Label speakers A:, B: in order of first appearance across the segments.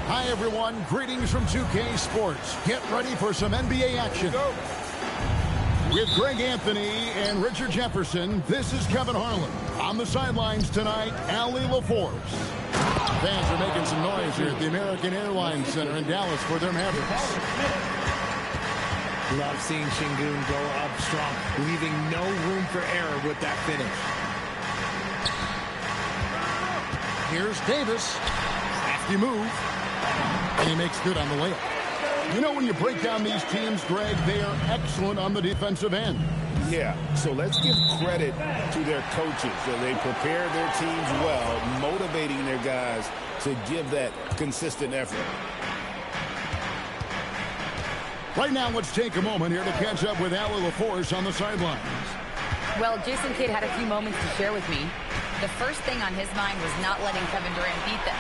A: Hi, everyone. Greetings from 2K Sports. Get ready for some NBA action. With Greg Anthony and Richard Jefferson, this is Kevin Harlan. On the sidelines tonight, Allie LaForce. Fans are making some noise here at the American Airlines Center in Dallas for their Mavericks.
B: Love seeing Şengün go up strong, leaving no room for error with that finish.
A: Here's Davis. Hefty move. And he makes good on the layup. You know, when you break down these teams, Greg, they are excellent on the defensive end.
C: Yeah, so let's give credit to their coaches. They prepare their teams well, motivating their guys to give that consistent effort.
A: Right now, let's take a moment here to catch up with Allie LaForce on the sidelines.
D: Well, Jason Kidd had a few moments to share with me. The first thing on his mind was not letting Kevin Durant beat them.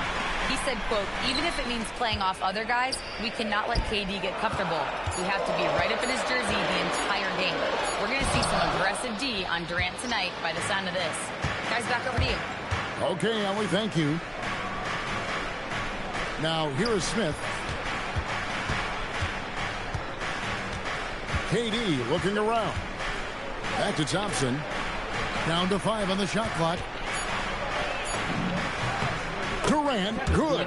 D: He said, quote, even if it means playing off other guys, we cannot let KD get comfortable. We have to be right up in his jersey the entire game. We're going to see some aggressive D on Durant tonight by the sound of this. Guys, back over to you.
A: Okay, Allie, thank you. Now, here is Smith. KD looking around. Back to Thompson. Down to 5 on the shot clock. Durant, good.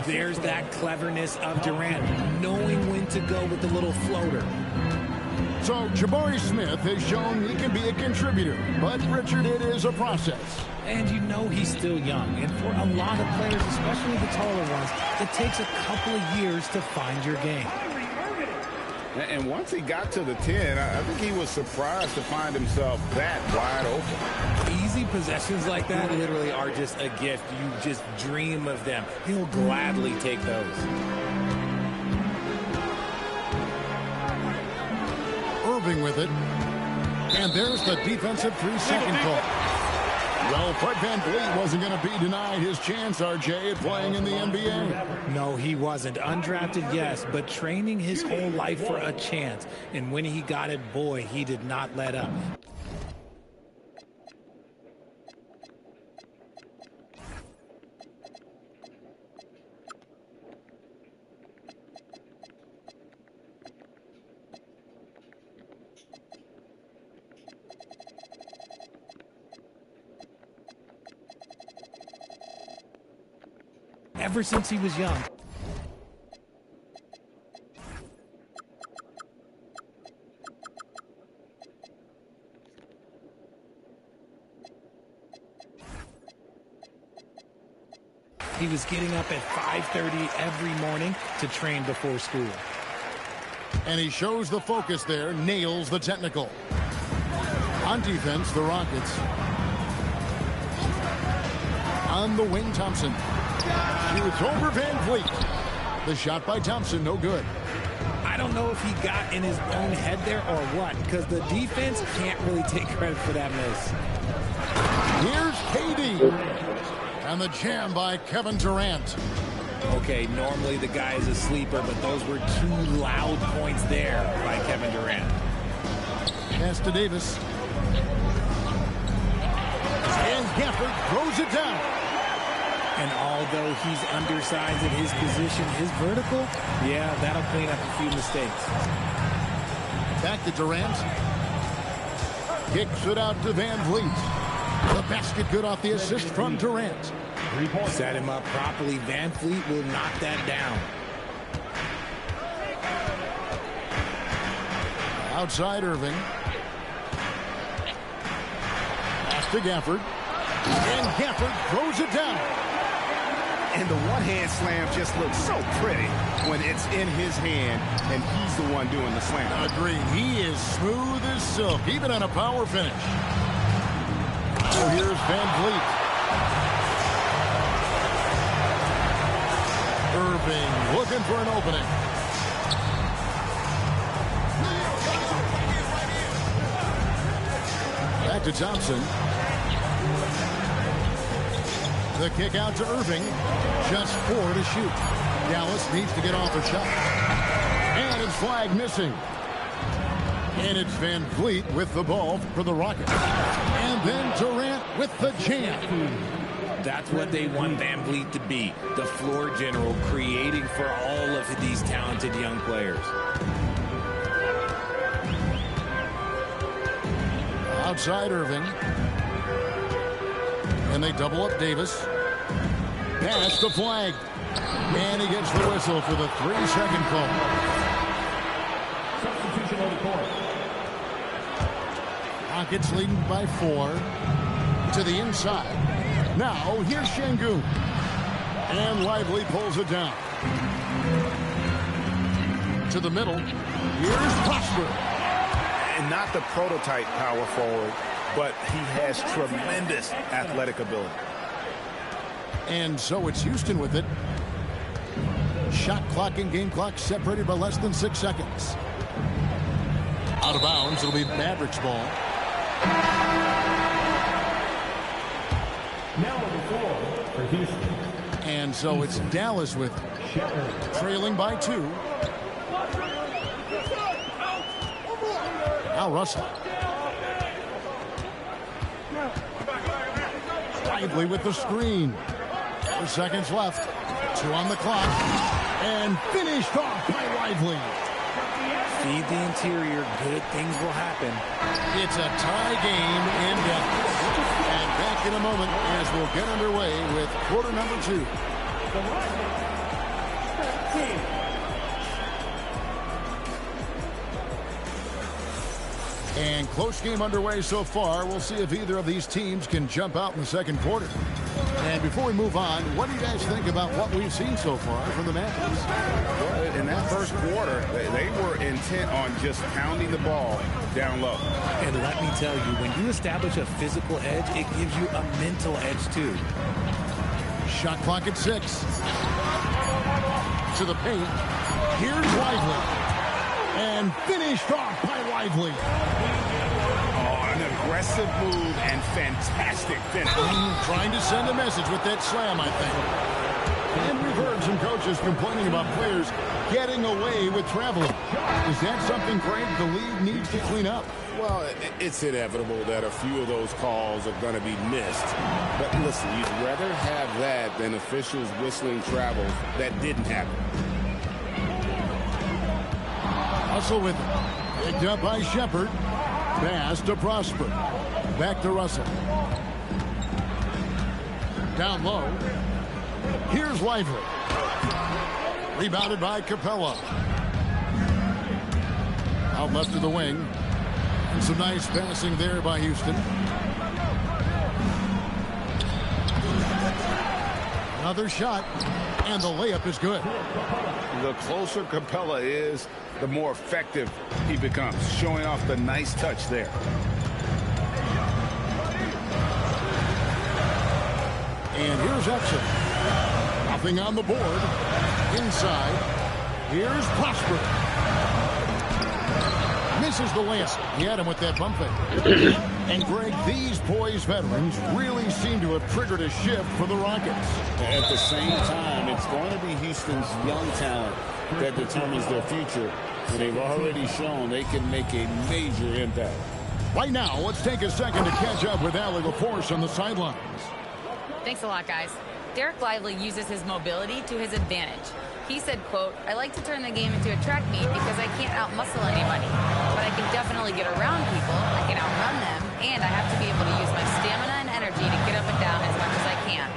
B: There's that cleverness of Durant, knowing when to go with the little floater.
A: So, Jabari Smith has shown he can be a contributor, but, Richard, it is a process.
B: And you know he's still young, and for a lot of players, especially the taller ones, it takes a couple of years to find your game.
C: And once he got to the 10, I think he was surprised to find himself that wide open.
B: Easy possessions like that literally are just a gift. You just dream of them. He'll gladly take those.
A: Irving with it. And there's the defensive 3-second call. Well, Fred VanVleet wasn't going to be denied his chance, RJ, at playing in the NBA.
B: No, he wasn't. Undrafted, yes, but training his whole life for a chance. And when he got it, boy, he did not let up. Ever since he was young. He was getting up at 5:30 every morning to train before school.
A: And he shows the focus there, nails the technical. On defense, the Rockets. On the wing, Thompson. Shoots over VanVleet. The shot by Thompson, no good.
B: I don't know if he got in his own head there or what, because the defense can't really take credit for that miss.
A: Here's KD. And the jam by Kevin Durant.
B: Okay, normally the guy is a sleeper, but those were 2 loud points there by Kevin Durant.
A: Pass to Davis. And Gafford throws it down.
B: And although he's undersized at his position, his vertical, yeah, that'll clean up a few mistakes.
A: Back to Durant. Kicks it out to VanVleet. The basket good off the assist from Durant.
B: Set him up properly. VanVleet will knock that down.
A: Outside Irving. Pass to Gafford. And Gafford throws it down.
C: And the one-hand slam just looks so pretty when it's in his hand and he's the one doing the slam.
A: Agreed. He is smooth as silk, even on a power finish. So here's VanVleet. Irving looking for an opening. Back to Thompson. The kick out to Irving. Just 4 to shoot. Dallas needs to get off a shot. And it's flag missing. And it's VanVleet with the ball for the Rockets. And then Durant with the jam.
B: That's what they want Van Vliet to be, the floor general, creating for all of these talented young players.
A: Outside Irving. And they double up Davis. Pass the flag. And he gets the whistle for the 3-second call.
E: Substitution on the court.
A: Rockets leading by 4 to the inside. Now here's Şengün. And Lively pulls it down. To the middle. Here's Prosper.
C: And not the prototype power forward, but he has tremendous athletic ability.
A: And so it's Houston with it. Shot clock and game clock separated by less than 6 seconds. Out of bounds. It'll be Mavericks ball.
E: Now on the floor for Houston.
A: And so it's Dallas with it. Trailing by 2. Now Russell. Lively with the screen. 4 seconds left. 2 on the clock. And finished off by Lively.
B: Feed the interior. Good things will happen.
A: It's a tie game in Dallas. And back in a moment as we'll get underway with quarter number 2. And close game underway so far. We'll see if either of these teams can jump out in the second quarter. And before we move on, what do you guys think about what we've seen so far from the Mavericks?
C: Well, in that first quarter, they were intent on just pounding the ball down low.
B: And let me tell you, when you establish a physical edge, it gives you a mental edge too.
A: Shot clock at 6. To the paint. Here's Lively. And finished off by Lively.
C: Oh, an aggressive move and fantastic finish.
A: Trying to send a message with that slam, I think. And we've heard some coaches complaining about players getting away with traveling. Is that something, Craig, the league needs to clean up?
C: Well, it's inevitable that a few of those calls are going to be missed. But listen, you'd rather have that than officials whistling travels that didn't happen.
A: Russell with it. Picked up by Shepard. Pass to Prosper. Back to Russell. Down low. Here's Lively. Rebounded by Capella. Out left of the wing. And some nice passing there by Houston. Another shot. And the layup is good.
C: The closer Capella is, the more effective he becomes, showing off the nice touch there.
A: And here's Exum. Nothing on the board. Inside. Here's Prosper. Misses the layup. He had him with that bump fake. And Greg, these poised veterans really seem to have triggered a shift for the Rockets.
C: At the same time, it's going to be Houston's young talent that determines their future. And they've already shown they can make a major impact.
A: Right now, let's take a second to catch up with Allie LaForce on the sidelines.
D: Thanks a lot, guys. Derek Lively uses his mobility to his advantage. He said, quote, "I like to turn the game into a track meet because I can't outmuscle anybody. But I can definitely get around people, I can outrun them, and I have to be able to use my stamina and energy to get up and down as much as I can."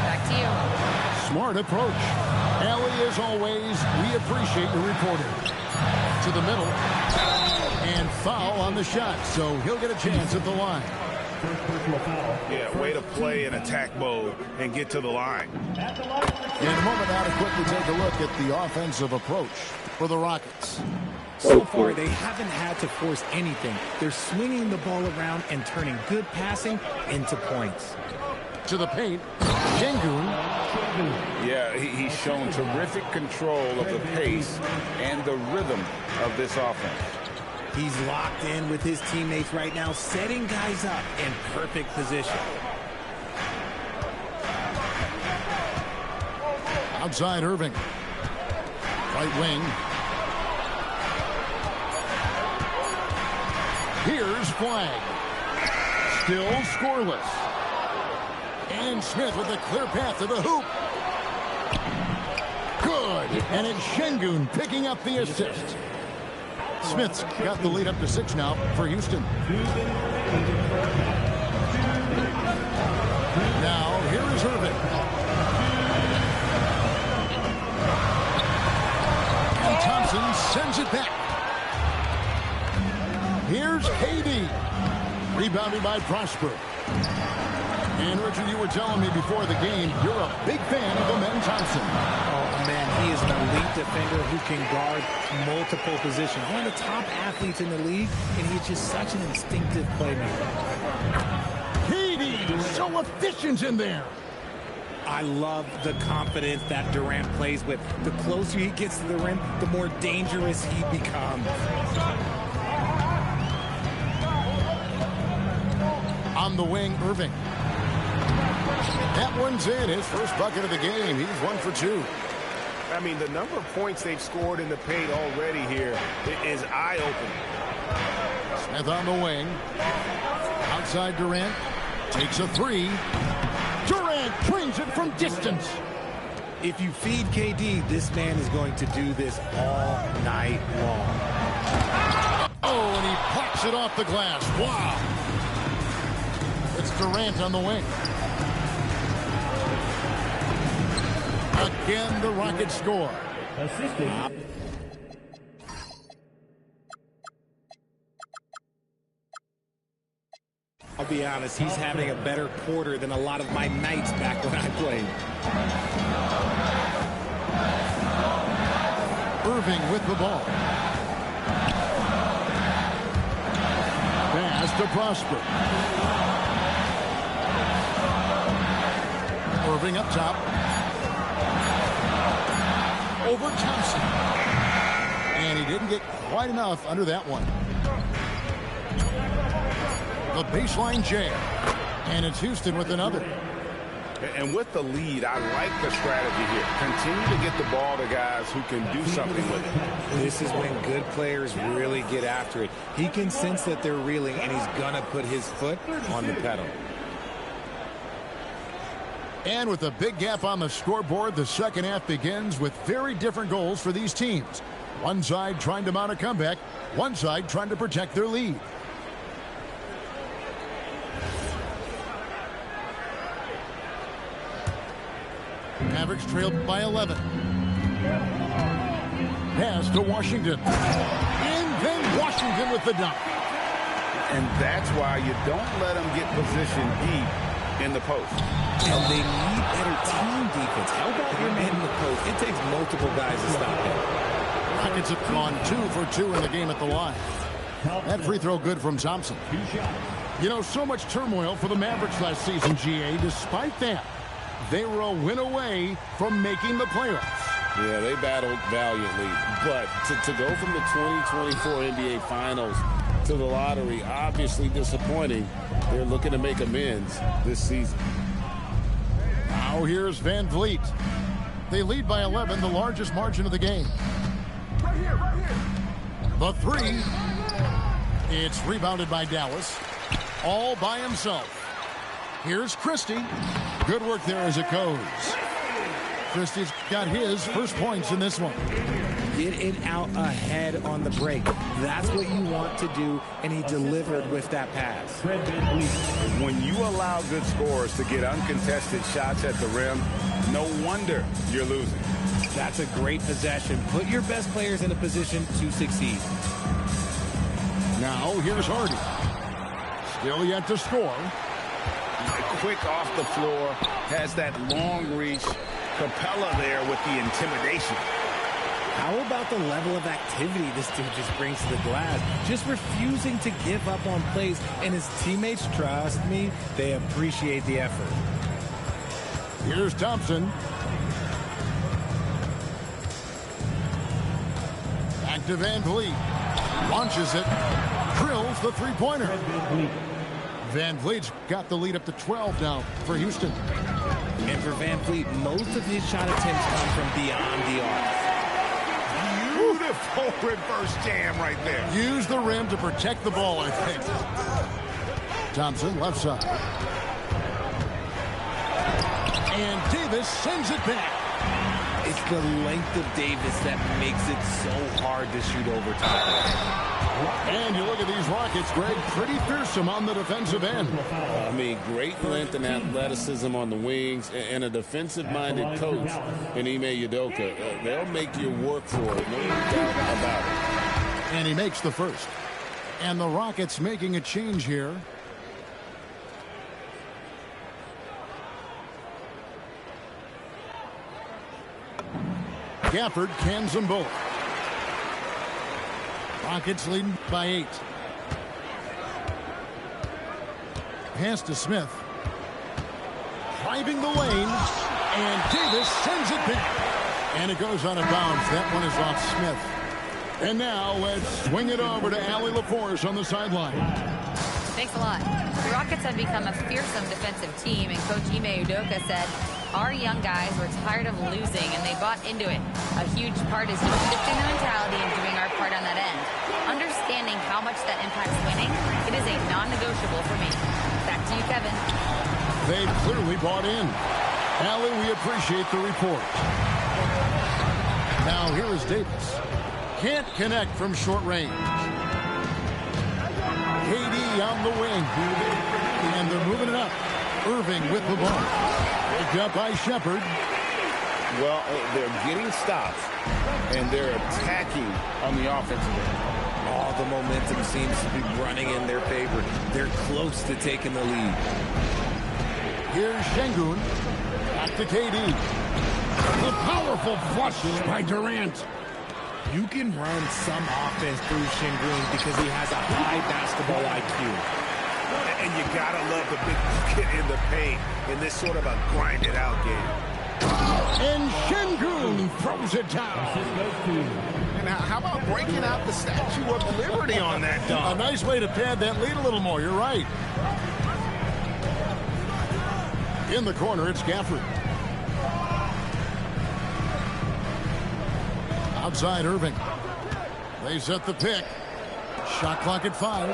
D: Back to you.
A: Smart approach. Allie, as always, we appreciate your reporting. To the middle. And foul on the shot, so he'll get a chance at the line.
C: Yeah, way to play in attack mode and get to the line.
A: In a moment now to quickly take a look at the offensive approach for the Rockets.
B: So far, they haven't had to force anything. They're swinging the ball around and turning good passing into points.
A: To the paint, Şengün.
C: Yeah, he's shown terrific control of the pace and the rhythm of this offense.
B: He's locked in with his teammates right now, setting guys up in perfect position.
A: Outside Irving. Right wing. Here's Flag. Still scoreless. And Smith with a clear path to the hoop. Good. And it's Şengün picking up the assist. Smith's got the lead up to 6 now for Houston. Now, here is Irving. And Thompson sends it back. Here's KD. Rebounded by Prosper. And, Richard, you were telling me before the game you're a big fan of Amen Thompson.
B: Oh, man, he is an elite defender who can guard multiple positions. One of the top athletes in the league, and he's just such an instinctive playmaker.
A: KD, so efficient in there.
B: I love the confidence that Durant plays with. The closer he gets to the rim, the more dangerous he becomes.
A: On the wing, Irving. That one's in. His first bucket of the game. He's 1 for 2.
C: I mean, the number of points they've scored in the paint already here is eye-opening.
A: Smith on the wing. Outside Durant. Takes a 3. Durant trains it from distance.
B: If you feed KD, this man is going to do this all night long.
A: Oh, and he pops it off the glass. Wow. It's Durant on the wing. Again, the Rockets score.
B: I'll be honest, he's having a better quarter than a lot of my nights back when I played.
A: Irving with the ball. Pass to Prosper. Irving up top. Over Thompson. And he didn't get quite enough under that one. The baseline jam. And it's Houston with another.
C: And with the lead, I like the strategy here. Continue to get the ball to guys who can do something with it.
B: This is when good players really get after it. He can sense that they're reeling, and he's going to put his foot on the pedal.
A: And with a big gap on the scoreboard, the second half begins with very different goals for these teams. One side trying to mount a comeback, one side trying to protect their lead. Mavericks trailed by 11. Pass to Washington. And then Washington with the dunk.
C: And that's why you don't let them get positioned deep in the post.
B: And they need better team defense. How about your man in the post? It takes multiple guys to stop him.
A: Rockets have gone 2 for 2 in the game at the line. That free throw good from Thompson. You know, so much turmoil for the Mavericks last season, GA. Despite that, they were a win away from making the playoffs.
C: Yeah, they battled valiantly. But to go from the 2024 NBA Finals to the lottery, obviously disappointing. They're looking to make amends this season.
A: Now here's Van Vliet. They lead by 11, the largest margin of the game.
C: Right here.
A: The 3. It's rebounded by Dallas. All by himself. Here's Christie. Good work there as it goes. Christie's got his first points in this one.
B: Get it out ahead on the break. That's what you want to do, and he delivered with that pass.
C: When you allow good scorers to get uncontested shots at the rim, no wonder you're losing.
B: That's a great possession. Put your best players in a position to succeed.
A: Now here's Hardy. Still yet to score.
C: Quick off the floor, has that long reach. Capella there with the intimidation.
B: How about the level of activity this dude just brings to the glass? Just refusing to give up on plays, and his teammates, trust me, they appreciate the effort.
A: Here's Thompson. Back to Van Vliet. Launches it. Drills the three-pointer. Van Vliet's got the lead up to 12 now for Houston.
B: And for Van Vliet, most of his shot attempts come from beyond the arc.
C: Beautiful reverse jam right there.
A: Use the rim to protect the ball, I think. Thompson, left side. And Davis sends it back.
B: It's the length of Davis that makes it so hard to shoot over top.
A: And you look at these Rockets, Greg, pretty fearsome on the defensive end.
C: I mean, great length and athleticism on the wings, and a defensive-minded coach in Ime Udoka. They'll make you work for it, no doubt about it.
A: And he makes the first. And the Rockets making a change here. Gafford cans them both. Rockets leading by 8. Pass to Smith. Driving the lane. And Davis sends it back. And it goes out of bounds. That one is off Smith. And now let's swing it over to Allie LaForce on the sideline.
D: Thanks a lot. The Rockets have become a fearsome defensive team, and Coach Ime Udoka said, our young guys were tired of losing, and they bought into it. A huge part is just shifting the mentality and doing our part on that end. Understanding how much that impacts winning, it is a non-negotiable for me. Back to you, Kevin.
A: They clearly bought in. Allie, we appreciate the report. Now here is Davis. Can't connect from short range. KD on the wing. And they're moving it up. Irving with the ball. Picked up by Shepherd.
C: Well, they're getting stops, and they're attacking on the offensive end.
B: All the momentum seems to be running in their favor. They're close to taking the lead.
A: Here's Şengün. Back to KD. The powerful flush by Durant.
B: You can run some offense through Şengün because he has a high basketball IQ.
F: And you gotta love the big bucket in the paint in this sort of a grinded-out game.
A: And Şengün throws it down.
F: And how about breaking out the Statue of Liberty on that dunk?
A: A nice way to pad that lead a little more. You're right. In the corner, it's Gafford. Outside Irving. They set the pick. Shot clock at 5.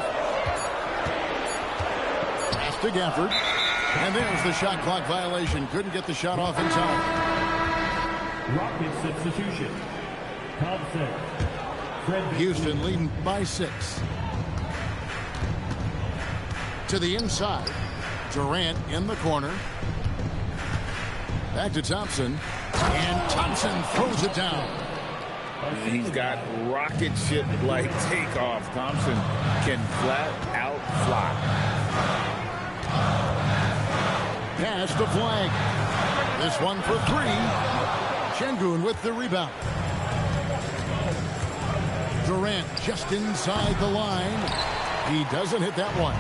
A: Pass to Gafford. And there's the shot clock violation. Couldn't get the shot off in time.
E: Rocket substitution. Thompson.
A: Houston leading by 6. To the inside. Durant in the corner. Back to Thompson. And Thompson throws it down.
C: He's got rocket ship-like takeoff. Thompson can flat out fly.
A: Pass to Flag. This one for 3. Şengün with the rebound. Durant just inside the line. He doesn't hit that one.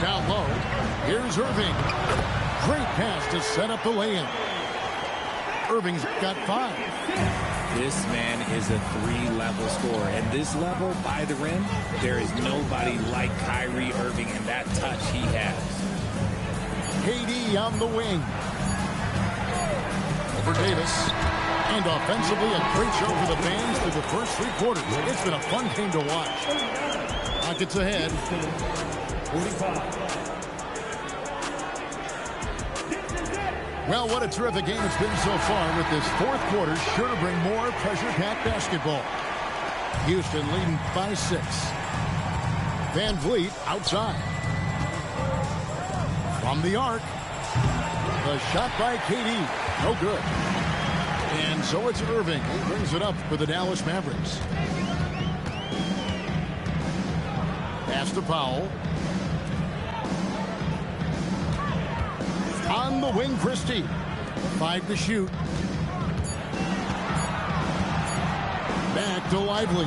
A: Down low. Here's Irving. Great pass to set up the lay-in. Irving's got 5.
B: This man is a 3-level scorer. And this level by the rim, there is nobody like Kyrie Irving in that touch he has.
A: KD on the wing. Over Davis. And offensively, a great show for the fans through the first 3 quarters. It's been a fun game to watch. Rockets ahead.
E: 45.
A: Well, what a terrific game it's been so far, with this 4th quarter sure to bring more pressure-packed basketball. Houston leading by 6. Van Vliet outside. From the arc. The shot by KD. No good. And so it's Irving who brings it up for the Dallas Mavericks. Pass to Powell. On the wing, Christie. 5 to shoot. Back to Lively.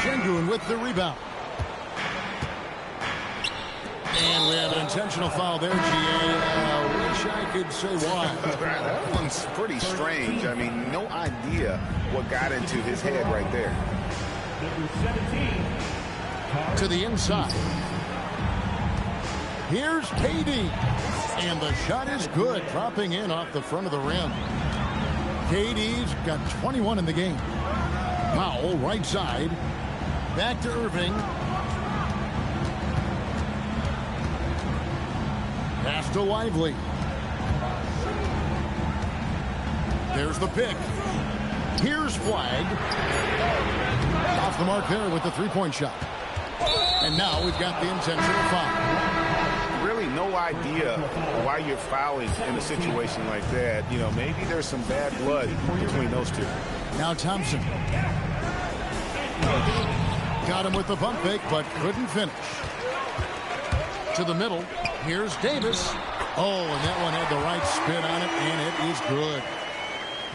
A: Şengün with the rebound. And we have an intentional foul there, GA. Wish I could say why.
F: That one's pretty strange. I mean, no idea what got into his head right there.
E: Number 17.
A: To the inside. Here's KD. And the shot is good, dropping in off the front of the rim. KD's got 21 in the game. Powell, right side. Back to Irving. Pass to Lively. There's the pick. Here's Flag. Off the mark there with the three-point shot. And now we've got the intentional foul.
F: Really no idea why you're fouling in a situation like that. You know, maybe there's some bad blood between those two.
A: Now Thompson. Got him with the pump fake, but couldn't finish. To the middle. Here's Davis. Oh, and that one had the right spin on it, and it is good.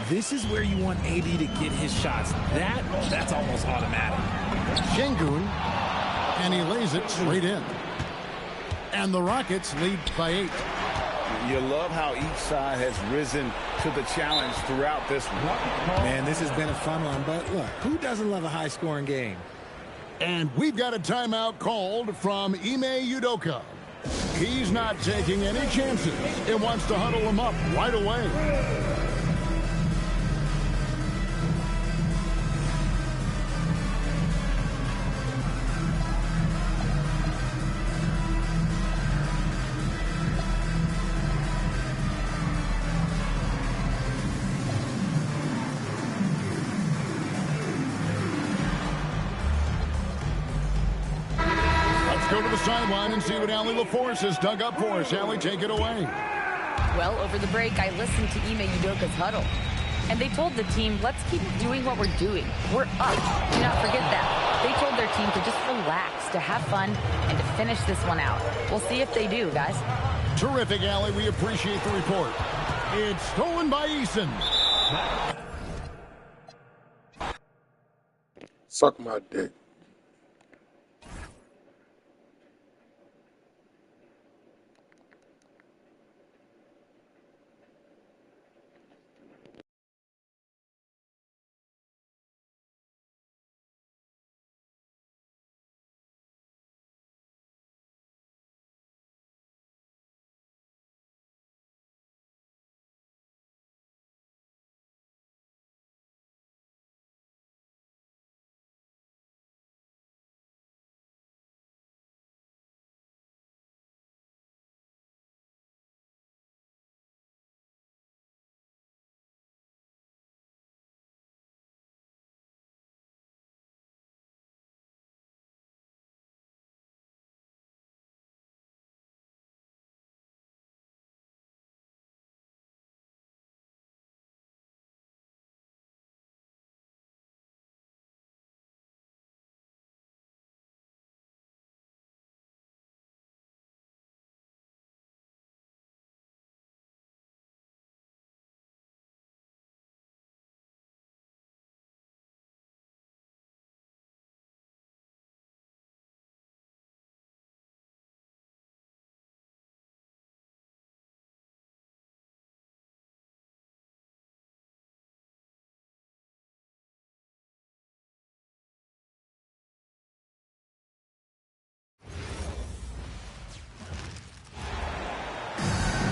B: This is where you want AD to get his shots. That's almost automatic.
A: Şengün, and he lays it straight in. And the Rockets lead by 8.
C: You love how each side has risen to the challenge throughout this one.
B: Man, this has been a fun one, but look, who doesn't love a high-scoring game?
A: And we've got a timeout called from Ime Udoka. He's not taking any chances and wants to huddle him up right away. Go to the sideline and see what Allie LaForce has dug up for us. Allie, take it away.
D: Well, over the break, I listened to Ime Udoka's huddle. And they told the team, let's keep doing what we're doing. We're up. Do not forget that. They told their team to just relax, to have fun, and to finish this one out. We'll see if they do, guys.
A: Terrific, Allie. We appreciate the report. It's stolen by Eason.
G: Suck my dick.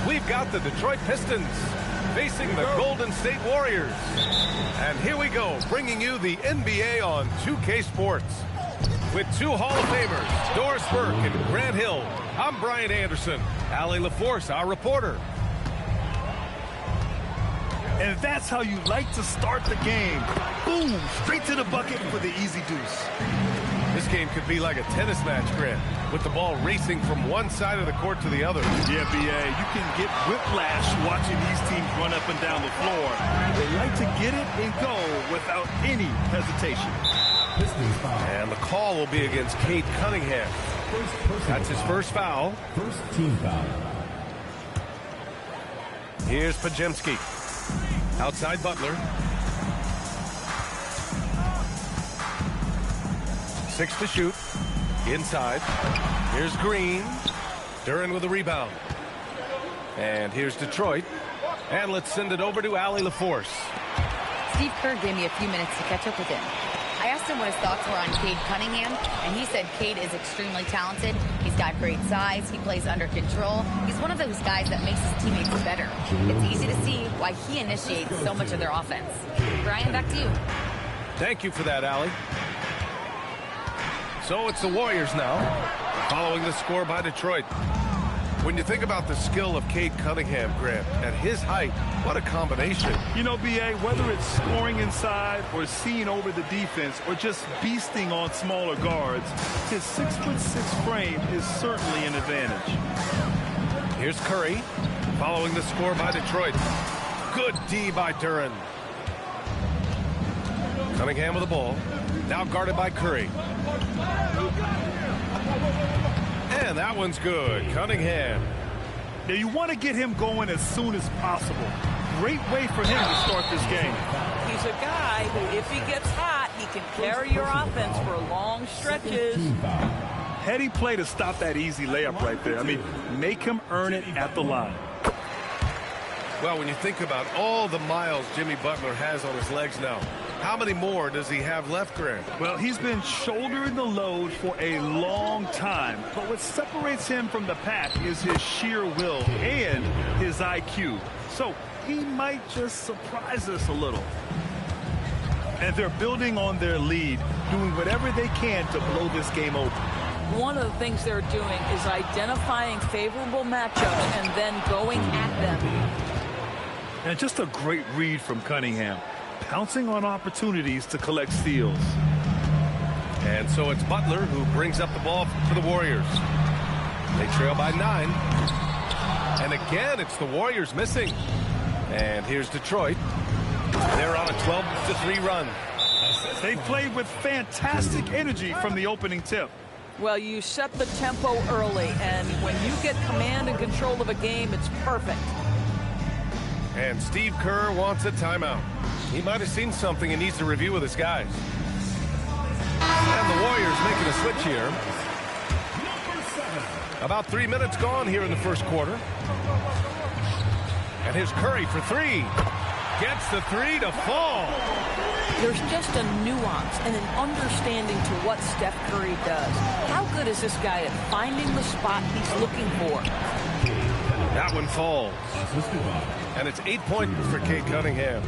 H: We've got the Detroit Pistons facing the Golden State Warriors. And here we go, bringing you the NBA on 2K Sports. With two Hall of Famers, Doris Burke and Grant Hill, I'm Brian Anderson. Allie LaForce, our reporter.
I: And that's how you like to start the game. Boom, straight to the bucket for the easy deuce.
H: This game could be like a tennis match, Grant, with the ball racing from one side of the court to the other.
I: Yeah, B.A., you can get whiplash watching these teams run up and down the floor. They like to get it and go without any hesitation.
H: And the call will be against Cade Cunningham. That's his first foul.
E: First team foul.
H: Here's Podziemski. Outside Butler. 6 to shoot. Inside. Here's Green. Duren with a rebound. And here's Detroit. And let's send it over to Allie LaForce.
D: Steve Kerr gave me a few minutes to catch up with him. I asked him what his thoughts were on Cade Cunningham, and he said Cade is extremely talented. He's got great size. He plays under control. He's one of those guys that makes his teammates better. It's easy to see why he initiates so much of their offense. Brian, back to you.
H: Thank you for that, Allie. So it's the Warriors now, following the score by Detroit. When you think about the skill of Cade Cunningham, Grant, at his height, what a combination.
I: You know, B.A., whether it's scoring inside or seeing over the defense or just beasting on smaller guards, his 6'6" frame is certainly an advantage.
H: Here's Curry, following the score by Detroit. Good D by Duren. Cunningham with the ball, now guarded by Curry. And that one's good. Cunningham.
I: Now you want to get him going as soon as possible. Great way for him to start this game.
G: He's a guy who, if he gets hot, he can carry your offense for long stretches.
I: Heady play to stop that easy layup right there. I mean, make him earn it at the line.
H: Well, when you think about all the miles Jimmy Butler has on his legs now, how many more does he have left, Grant?
I: Well, he's been shouldering the load for a long time, but what separates him from the pack is his sheer will and his IQ. So he might just surprise us a little. And they're building on their lead, doing whatever they can to blow this game open.
G: One of the things they're doing is identifying favorable matchups and then going at them.
I: And just a great read from Cunningham, pouncing on opportunities to collect steals.
H: And so it's Butler who brings up the ball for the Warriors. They trail by 9. And again, it's the Warriors missing. And here's Detroit. They're on a 12-3 run.
I: They played with fantastic energy from the opening tip.
G: Well, you set the tempo early, and when you get command and control of a game, it's perfect.
H: And Steve Kerr wants a timeout. He might have seen something and needs to review with his guys. And the Warriors making a switch here. About 3 minutes gone here in the first quarter. And here's Curry for 3. Gets the 3 to fall.
G: There's just a nuance and an understanding to what Steph Curry does. How good is this guy at finding the spot he's looking for?
H: That one falls. And it's 8 points for Cade Cunningham.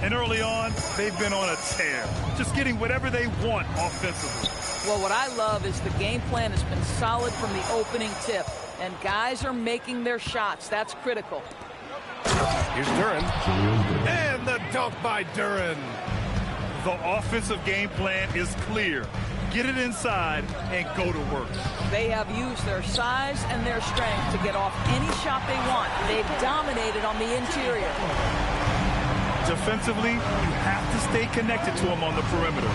I: And early on, they've been on a tear, just getting whatever they want offensively.
G: Well, what I love is the game plan has been solid from the opening tip, and guys are making their shots. That's critical.
H: Here's Duren. And the dunk by Duren.
I: The offensive game plan is clear. Get it inside and go to work.
G: They have used their size and their strength to get off any shot they want. They've dominated on the interior.
I: Defensively, you have to stay connected to him on the perimeter.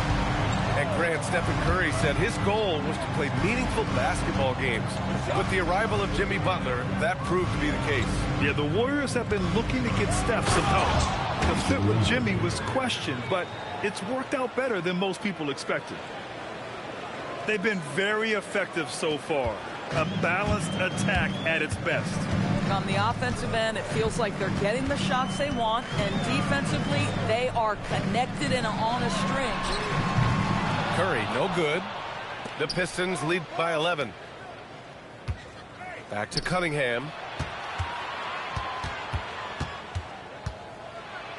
H: And Grant, Stephen Curry said his goal was to play meaningful basketball games. With the arrival of Jimmy Butler, that proved to be the case.
I: Yeah, the Warriors have been looking to get Steph some help. The fit with Jimmy was questioned, but it's worked out better than most people expected. They've been very effective so far. A balanced attack at its best.
G: On the offensive end, it feels like they're getting the shots they want, and defensively, they are connected and on a string.
H: Curry, no good. The Pistons lead by 11. Back to Cunningham.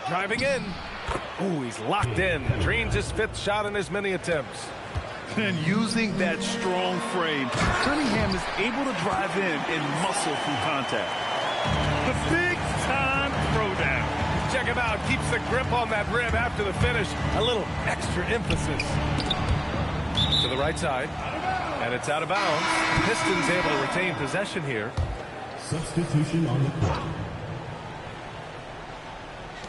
H: Driving in. Ooh, he's locked in. Drains his 5th shot in as many attempts.
I: And using that strong frame, Cunningham is able to drive in and muscle through contact. The big-time throwdown.
H: Check him out. Keeps the grip on that rim after the finish. A little extra emphasis. To the right side. And it's out of bounds. Pistons able to retain possession here.
E: Substitution on the court.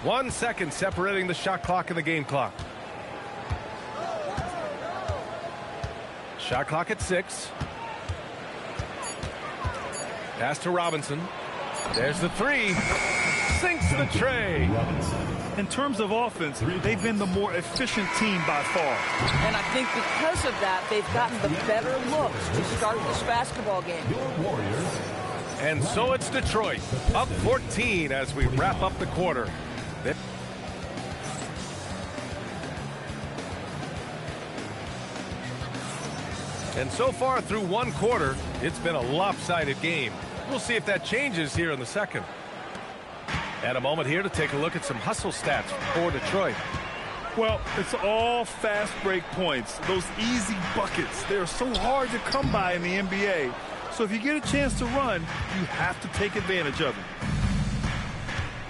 H: 1 second separating the shot clock and the game clock. Shot clock at 6. Pass to Robinson. There's the 3. Sinks the tray.
I: In terms of offense, they've been the more efficient team by far.
G: And I think because of that, they've gotten the better looks to start this basketball game.
H: And so it's Detroit, up 14 as we wrap up the quarter. And so far through one quarter, it's been a lopsided game. We'll see if that changes here in the second. And a moment here to take a look at some hustle stats for Detroit.
I: Well, it's all fast break points. Those easy buckets. They're so hard to come by in the NBA. So if you get a chance to run, you have to take advantage of it.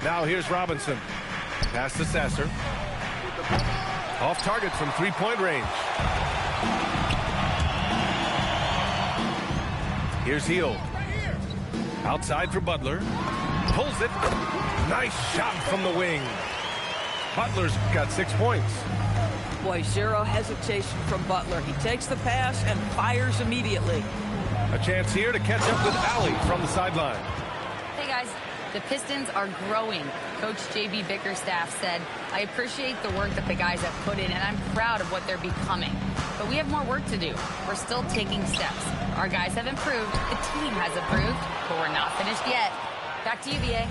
H: Now here's Robinson. Pass to Sasser. Off target from three-point range. Here's Hield. Outside for Butler. Pulls it. Nice shot from the wing. Butler's got 6 points.
G: Boy, zero hesitation from Butler. He takes the pass and fires immediately.
H: A chance here to catch up with Allie from the sideline.
D: Hey, guys. The Pistons are growing. Coach J.B. Bickerstaff said, I appreciate the work that the guys have put in, and I'm proud of what they're becoming. But we have more work to do. We're still taking steps. Our guys have improved. The team has improved, but we're not finished yet. Back to you, B.A.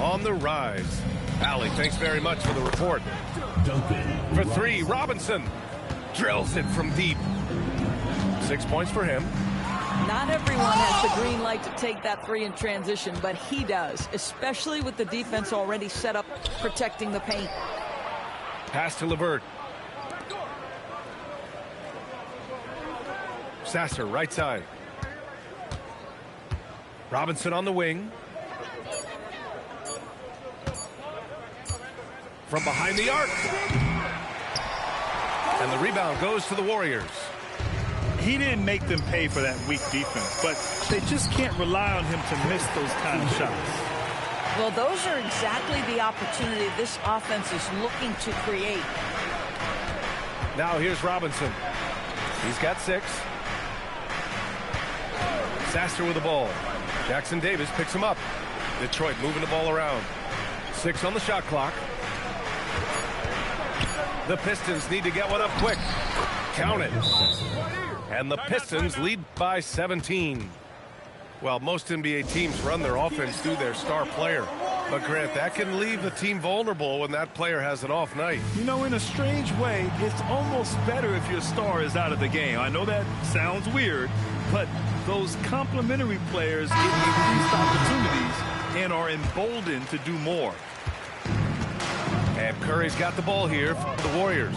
H: On the rise. Allie, thanks very much for the report. For three, Robinson drills it from deep. 6 points for him.
G: Not everyone has the green light to take that three in transition, but he does, especially with the defense already set up protecting the paint.
H: Pass to LeVert. Sasser, right side. Robinson on the wing. From behind the arc. And the rebound goes to the Warriors.
I: He didn't make them pay for that weak defense, but they just can't rely on him to miss those kind of shots.
G: Well, those are exactly the opportunity this offense is looking to create.
H: Now here's Robinson. He's got 6. Sasser with the ball. Jackson Davis picks him up. Detroit moving the ball around. 6 on the shot clock. The Pistons need to get one up quick. Count it. And the Pistons lead by 17. Well, most NBA teams run their offense through their star player. But, Grant, that can leave the team vulnerable when that player has an off night.
I: You know, in a strange way, it's almost better if your star is out of the game. I know that sounds weird, but those complementary players get increased opportunities and are emboldened to do more.
H: And Curry's got the ball here for the Warriors.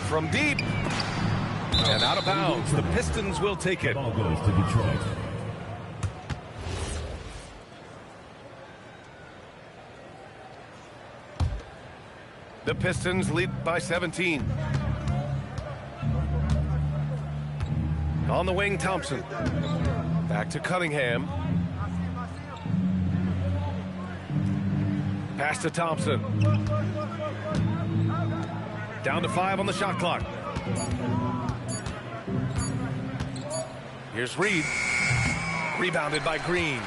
H: From deep. And out of bounds. The Pistons will take it.
E: Ball goes to Detroit.
H: The Pistons lead by 17. On the wing, Thompson. Back to Cunningham. Pass to Thompson. Down to 5 on the shot clock. Here's Reed. Rebounded by Green.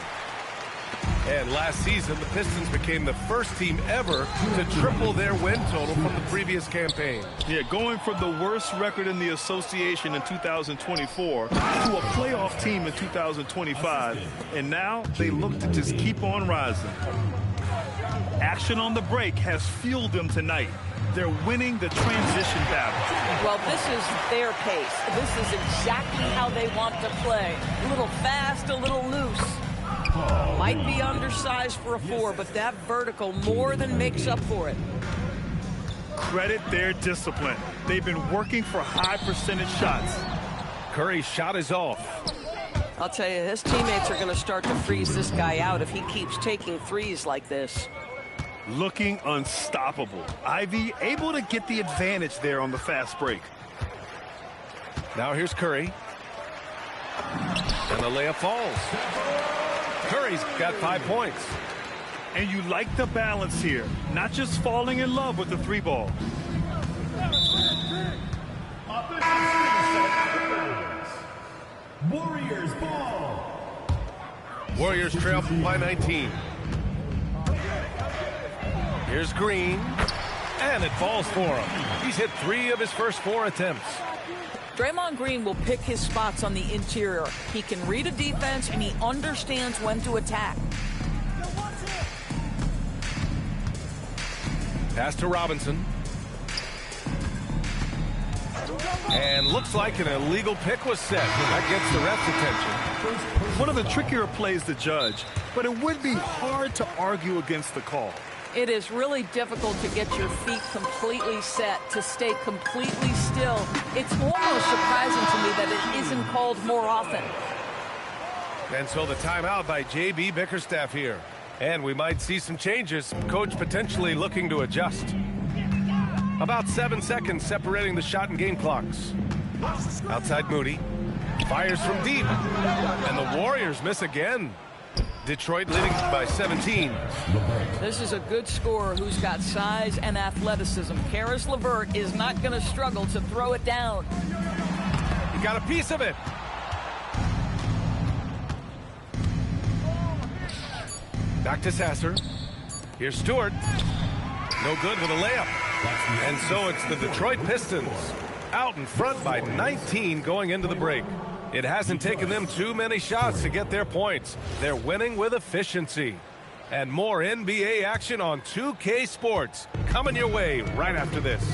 H: And last season, the Pistons became the first team ever to triple their win total from the previous campaign.
I: Yeah, going from the worst record in the association in 2024 to a playoff team in 2025. And now they look to just keep on rising. Action on the break has fueled them tonight. They're winning the transition battle.
G: Well, this is their pace. This is exactly how they want to play. A little fast, a little loose. Might be undersized for a 4, but that vertical more than makes up for it.
I: Credit their discipline. They've been working for high percentage shots.
H: Curry's shot is off.
G: I'll tell you, his teammates are going to start to freeze this guy out if he keeps taking threes like this.
I: Looking unstoppable. Ivy able to get the advantage there on the fast break.
H: Now here's Curry. And the layup falls. Curry's got 5 points.
I: And you like the balance here. Not just falling in love with the 3 ball.
E: Warriors ball.
H: Warriors trail by 19. Here's Green. And it falls for him. He's hit 3 of his first 4 attempts.
G: Draymond Green will pick his spots on the interior. He can read a defense, and he understands when to attack.
H: Pass to Robinson. And looks like an illegal pick was set. That gets the ref's attention.
I: One of the trickier plays to judge, but it would be hard to argue against the call.
G: It is really difficult to get your feet completely set, to stay completely still. It's almost surprising to me that it isn't called more often.
H: And so the timeout by J.B. Bickerstaff here. And we might see some changes. Coach potentially looking to adjust. About 7 seconds separating the shot and game clocks. Outside Moody. Fires from deep. And the Warriors miss again. Detroit leading by 17.
G: This is a good scorer who's got size and athleticism. Caris LeVert is not going to struggle to throw it down.
H: He got a piece of it. Back to Sasser. Here's Stewart. No good with a layup. And so it's the Detroit Pistons out in front by 19 going into the break. It hasn't taken them too many shots to get their points. They're winning with efficiency. And more NBA action on 2K Sports coming your way right after this.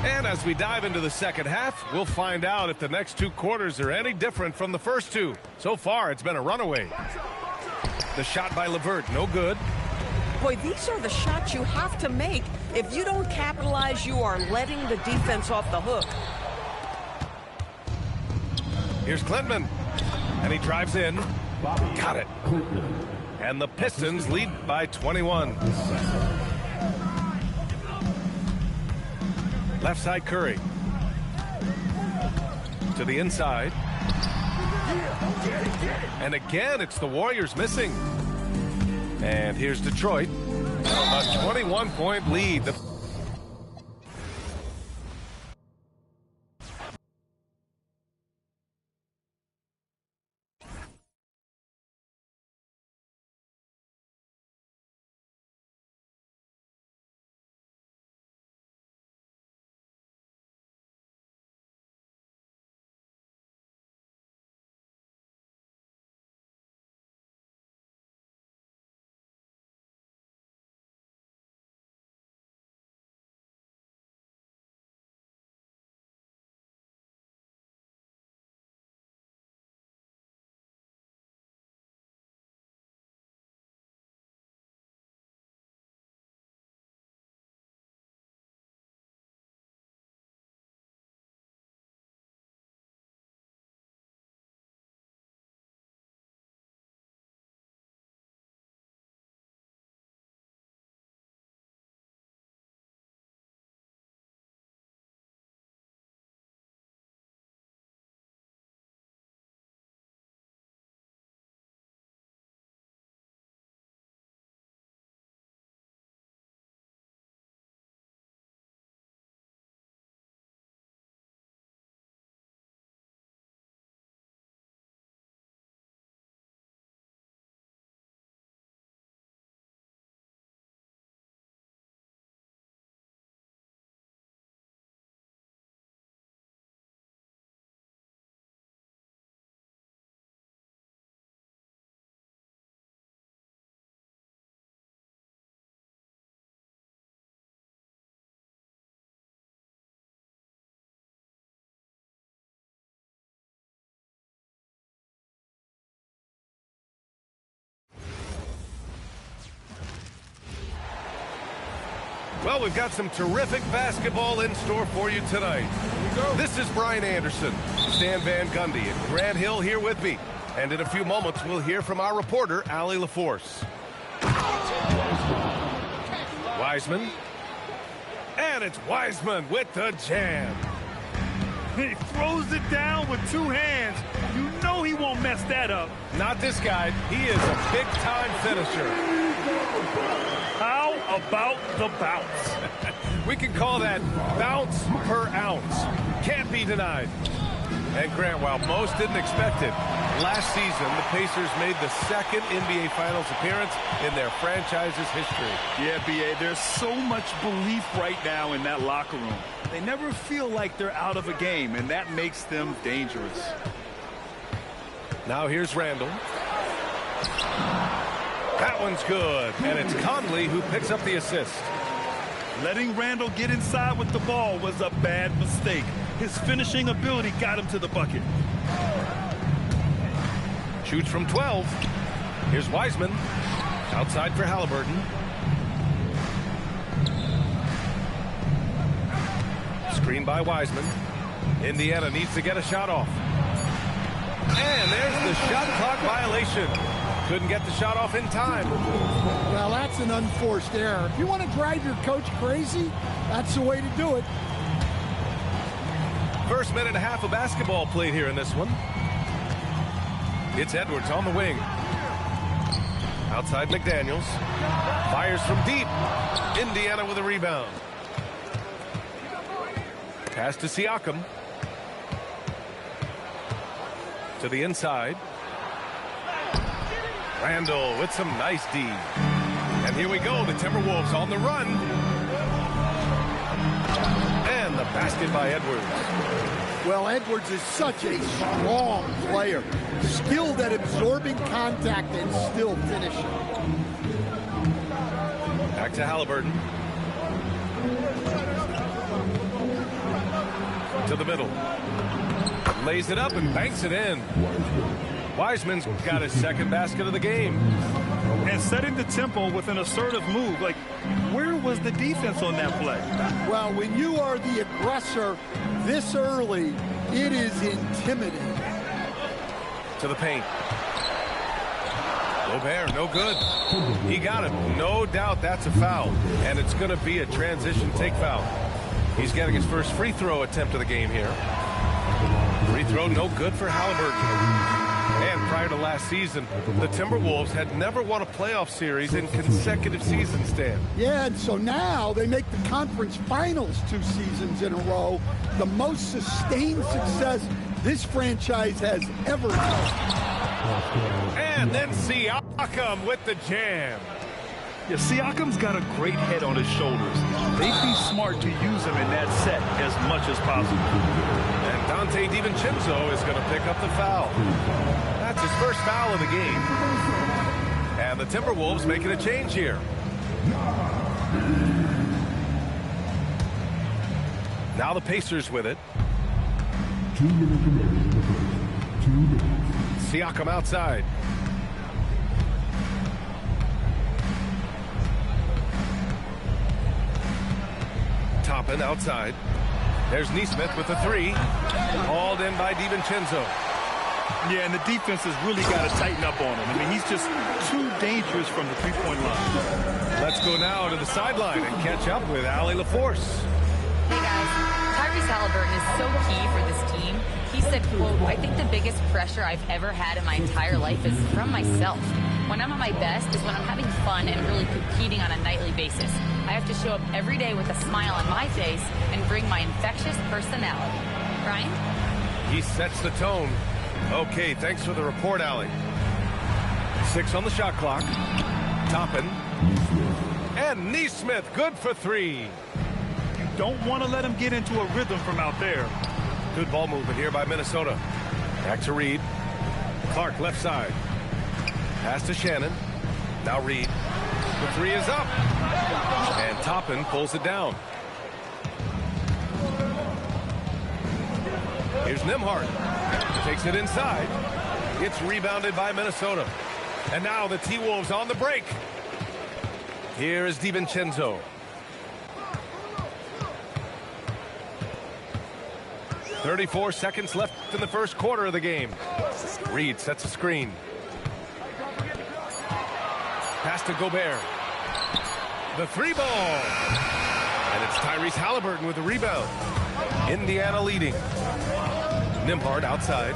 H: And as we dive into the second half, we'll find out if the next 2 quarters are any different from the first 2. So far, it's been a runaway. The shot by LeVert, no good.
G: Boy, these are the shots you have to make. If you don't capitalize, you are letting the defense off the hook.
H: Here's Klintman. And he drives in. Got it. And the Pistons lead by 21. Left side Curry. To the inside. And again, it's the Warriors missing. And here's Detroit. A 21-point lead. Well, we've got some terrific basketball in store for you tonight. This is Brian Anderson, Stan Van Gundy, and Grant Hill here with me. And in a few moments, we'll hear from our reporter, Allie LaForce. Wiseman. And it's Wiseman with the jam.
I: He throws it down with 2 hands. You know he won't mess that up.
H: Not this guy. He is a big-time finisher.
I: How about the bounce?
H: We can call that bounce per ounce. Can't be denied. And Grant, while most didn't expect it, last season the Pacers made the 2nd NBA Finals appearance in their franchise's history.
I: Yeah, B.A., there's so much belief right now in that locker room. They never feel like they're out of a game, and that makes them dangerous.
H: Now here's Randall. That one's good, and it's Conley who picks up the assist.
I: Letting Randall get inside with the ball was a bad mistake. His finishing ability got him to the bucket.
H: Shoots from 12. Here's Wiseman. Outside for Halliburton. Screen by Wiseman. Indiana needs to get a shot off. And there's the shot clock violation. Couldn't get the shot off in time.
J: Well, that's an unforced error. If you want to drive your coach crazy, that's the way to do it.
H: First minute and a half of basketball played here in this one. It's Edwards on the wing. Outside McDaniels. Fires from deep. Indiana with a rebound. Pass to Siakam. To the inside. Randall with some nice D. And here we go. The Timberwolves on the run. And the basket by Edwards.
J: Well, Edwards is such a strong player. Skilled at absorbing contact and still finishing.
H: Back to Halliburton. To the middle. Lays it up and banks it in. Wiseman's got his second basket of the game.
I: And setting the tempo with an assertive move. Like, where was the defense on that play?
J: Well, when you are the aggressor this early, it is intimidating.
H: To the paint. Gobert, no good. He got it. No doubt that's a foul. And it's going to be a transition take foul. He's getting his first free throw attempt of the game here. Free throw no good for Halliburton. And prior to last season, the Timberwolves had never won a playoff series in consecutive seasons, Dan.
J: Yeah, and so now they make the conference finals 2 seasons in a row. The most sustained success this franchise has ever had.
H: And then Siakam with the jam.
I: Yeah, Siakam's got a great head on his shoulders. They'd be smart to use him in that set as much as possible.
H: And Dante DiVincenzo is going to pick up the foul. That's his first foul of the game. And the Timberwolves making a change here. Now the Pacers with it.
E: 2 minutes remaining. 2 minutes.
H: Siakam outside. Toppin outside. There's Nesmith with the three. Hauled in by DiVincenzo.
I: Yeah, and the defense has really got to tighten up on him. I mean, he's just too dangerous from the three-point line.
H: Let's go now to the sideline and catch up with Allie LaForce.
D: Hey, guys. Tyrese Halliburton is so key for this team. He said, quote, "I think the biggest pressure I've ever had in my entire life is from myself. When I'm at my best is when I'm having fun and really competing on a nightly basis. I have to show up every day with a smile on my face and bring my infectious personality." Brian?
H: He sets the tone. Okay, thanks for the report, Allie. 6 on the shot clock. Toppin. And Nesmith, good for 3.
I: You don't want to let him get into a rhythm from out there.
H: Good ball movement here by Minnesota. Back to Reed. Clark left side. Pass to Shannon. Now Reed. The 3 is up. And Toppin pulls it down. Here's Nembhard. Takes it inside. It's rebounded by Minnesota. And now the T-Wolves on the break. Here is DiVincenzo. 34 seconds left in the first quarter of the game. Reed sets a screen. Pass to Gobert. The 3 ball. And it's Tyrese Halliburton with the rebound. Indiana leading. Nembhard outside.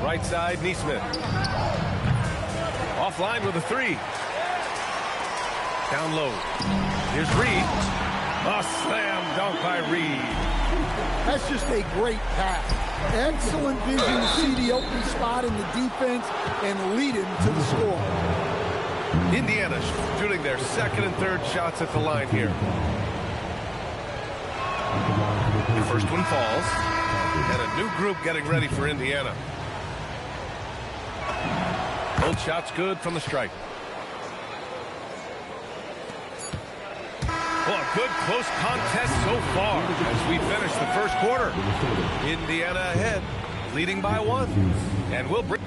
H: Right side, Nesmith. Offline with a 3. Down low. Here's Reed. A slam dunk by Reed.
J: That's just a great pass. Excellent vision to see the open spot in the defense and lead him to the score.
H: Indiana shooting their second and third shots at the line here. The first one falls. And a new group getting ready for Indiana. Both shots good from the stripe. Well, a good close contest so far as we finish the first quarter. Indiana ahead, leading by 1. And we'll bring...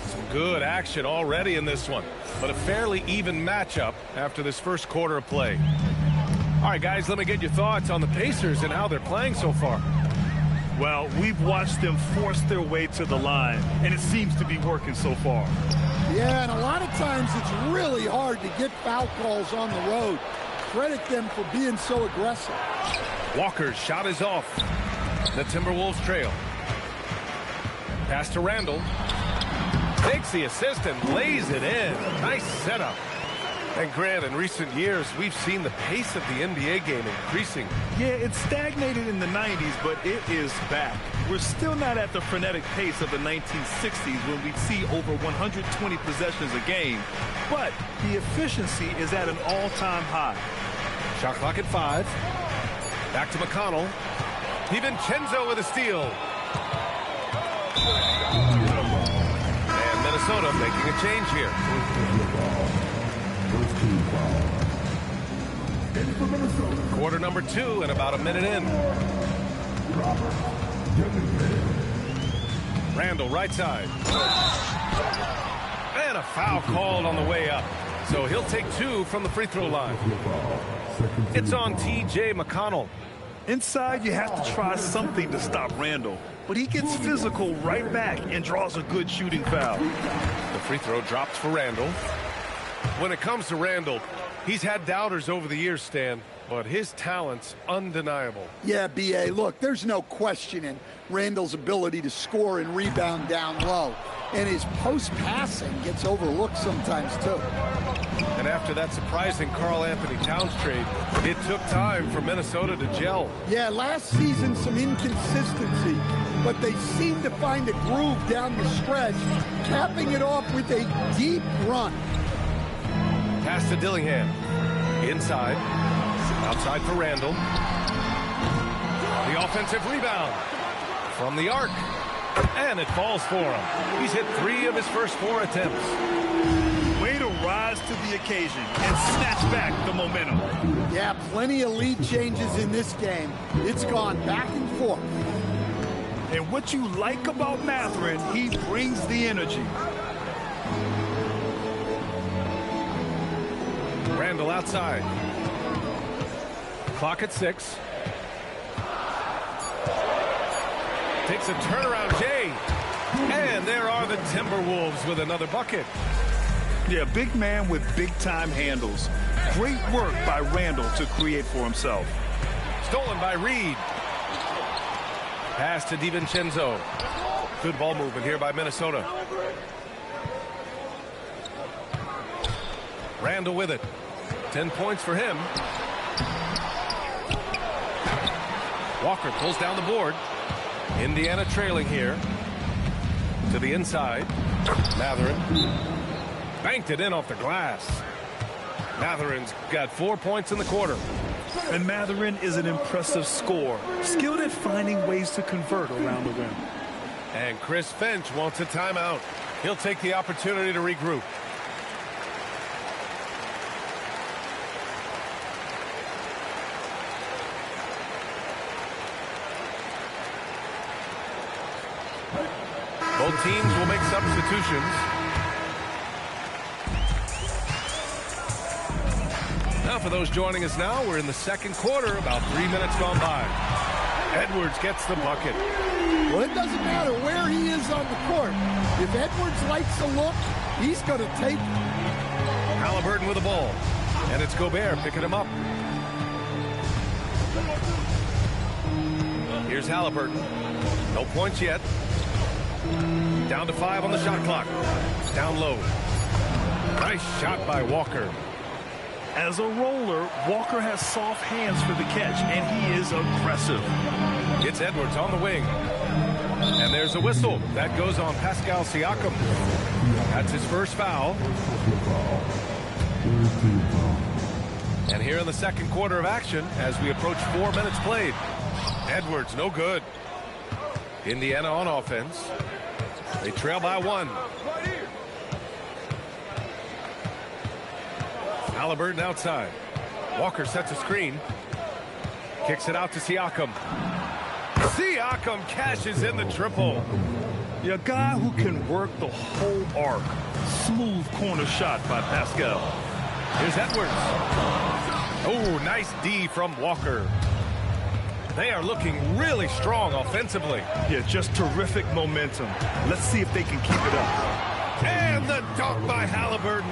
H: Some good action already in this one, but a fairly even matchup after this first quarter of play. All right, guys, let me get your thoughts on the Pacers and how they're playing so far.
I: Well, we've watched them force their way to the line, and it seems to be working so far.
J: Yeah, and a lot of times it's really hard to get foul calls on the road. Credit them for being so aggressive.
H: Walker's shot is off. The Timberwolves trail. Pass to Randall. Takes the assist and lays it in. Nice setup. And Grant, in recent years, we've seen the pace of the NBA game increasing.
I: Yeah, it stagnated in the 90s, but it is back. We're still not at the frenetic pace of the 1960s when we'd see over 120 possessions a game, but the efficiency is at an all-time high.
H: Shot clock at 5. Back to McConnell. DiVincenzo with a steal. And Minnesota making a change here. Quarter number 2 and about a minute in. Randall right side. And a foul called on the way up. So he'll take 2 from the free throw line. It's on T.J. McConnell.
I: Inside, you have to try something to stop Randall, but he gets physical right back and draws a good shooting foul.
H: The free throw drops for Randall. When it comes to Randall, he's had doubters over the years, Stan, but his talent's undeniable.
J: Yeah, B.A., look, there's no questioning Randall's ability to score and rebound down low. And his post-passing gets overlooked sometimes, too.
H: And after that surprising Karl-Anthony Towns trade, it took time for Minnesota to gel.
J: Yeah, last season some inconsistency, but they seem to find a groove down the stretch, capping it off with a deep run.
H: Pass to Dillingham. Inside. Outside for Randall. The offensive rebound from the arc. And it falls for him. He's hit 3 of his first 4 attempts.
I: Way to rise to the occasion and snatch back the momentum.
J: Yeah, plenty of lead changes in this game. It's gone back and forth.
I: And what you like about Mathurin, he brings the energy.
H: Randall outside. Clock at 6. Takes a turnaround, Jay. And there are the Timberwolves with another bucket.
I: Yeah, big man with big-time handles. Great work by Randall to create for himself.
H: Stolen by Reed. Pass to DiVincenzo. Good ball movement here by Minnesota. Randall with it. 10 points for him. Walker pulls down the board. Indiana trailing here. To the inside. Mathurin. Banked it in off the glass. Mathurin's got 4 points in the quarter.
I: And Mathurin is an impressive scorer, skilled at finding ways to convert around the rim.
H: And Chris Finch wants a timeout. He'll take the opportunity to regroup. Both teams will make substitutions. Now for those joining us now, we're in the second quarter, about 3 minutes gone by. Edwards gets the bucket.
J: Well, it doesn't matter where he is on the court. If Edwards likes a look, he's going to take it.
H: Halliburton with the ball. And it's Gobert picking him up. Here's Halliburton. No points yet. Down to 5 on the shot clock. Down low. Nice shot by Walker.
I: As a roller, Walker has soft hands for the catch, and he is aggressive.
H: It's Edwards on the wing. And there's a whistle. That goes on Pascal Siakam. That's his first foul. And here in the second quarter of action, as we approach 4 minutes played, Edwards no good. Indiana on offense. They trail by 1. Halliburton outside. Walker sets a screen. Kicks it out to Siakam. Siakam cashes in the triple.
I: A guy who can work the whole arc. Smooth corner shot by Pascal.
H: Here's Edwards. Oh, nice D from Walker. They are looking really strong offensively.
I: Yeah, just terrific momentum. Let's see if they can keep it up.
H: And the dunk by Halliburton.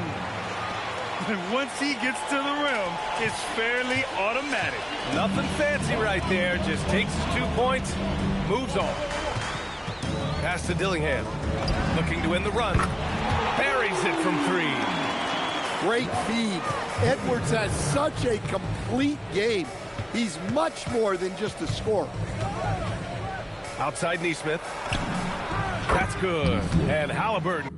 I: And once he gets to the rim, it's fairly automatic.
H: Nothing fancy right there. Just takes his 2 points, moves on. Pass to Dillingham. Looking to win the run. Buries it from 3.
J: Great feed. Edwards has such a complete game. He's much more than just a scorer.
H: Outside Nesmith. That's good. And Halliburton.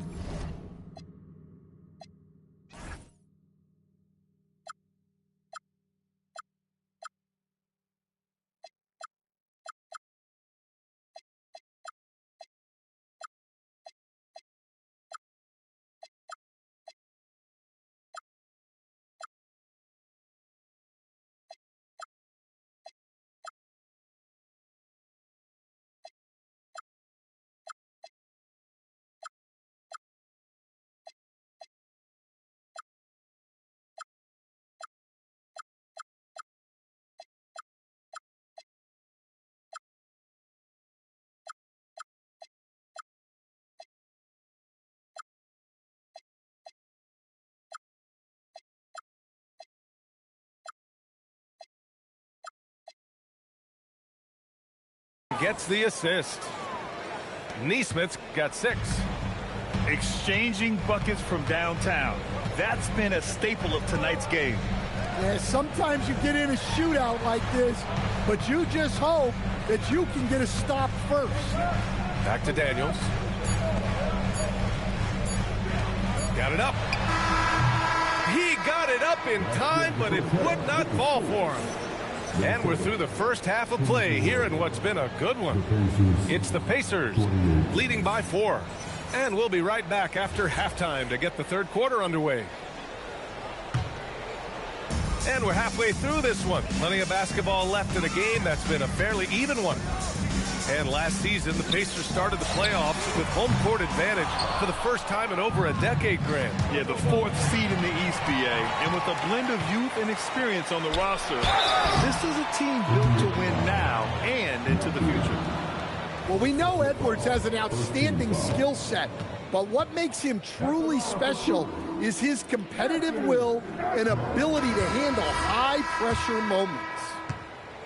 H: Gets the assist. Nesmith's got 6.
I: Exchanging buckets from downtown. That's been a staple of tonight's game.
J: Yeah, sometimes you get in a shootout like this, but you just hope that you can get a stop first.
H: Back to Daniels. Got it up. He got it up in time, but it would not fall for him. And we're through the first half of play here in what's been a good one. It's the Pacers leading by 4. And we'll be right back after halftime to get the third quarter underway. And we're halfway through this one. Plenty of basketball left in a game that's been a fairly even one. And last season, the Pacers started the playoffs with home court advantage for the first time in over a decade, Grant.
I: Yeah, the 4th seed in the East, BA. And with a blend of youth and experience on the roster, this is a team built to win now and into the future.
J: Well, we know Edwards has an outstanding skill set, but what makes him truly special is his competitive will and ability to handle high-pressure moments.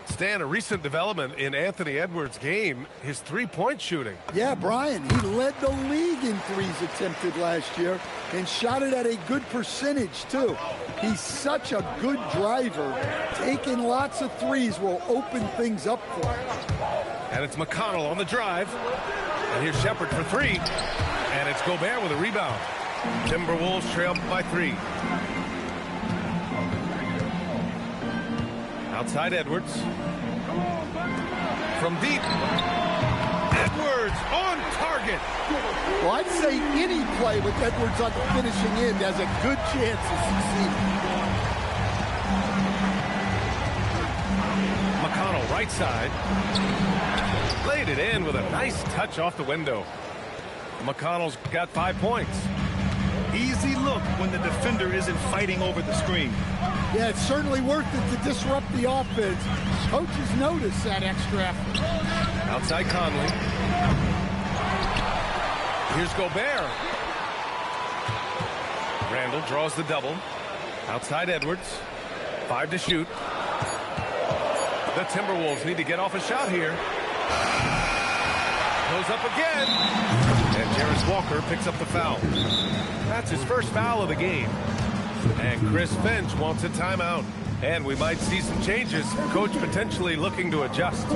H: Stan, a recent development in Anthony Edwards' game, his three-point shooting.
J: Yeah, Brian, he led the league in threes attempted last year and shot it at a good percentage, too. He's such a good driver. Taking lots of threes will open things up for him.
H: And it's McConnell on the drive. And here's Shepherd for 3. And it's Gobert with a rebound. Timberwolves trail by 3. Outside Edwards. From deep. Edwards on target.
J: Well, I'd say any play with Edwards on the finishing end has a good chance of succeeding.
H: McConnell right side. Laid it in with a nice touch off the window. McConnell's got 5 points.
I: Easy look when the defender isn't fighting over the screen.
J: Yeah, it's certainly worth it to disrupt the offense. Coaches notice that extra effort.
H: Outside Conley. Here's Gobert. Randall draws the double. Outside Edwards. 5 to shoot. The Timberwolves need to get off a shot here. Goes up again. And Jarris Walker picks up the foul. That's his first foul of the game. And Chris Finch wants a timeout. And we might see some changes. Coach potentially looking to adjust.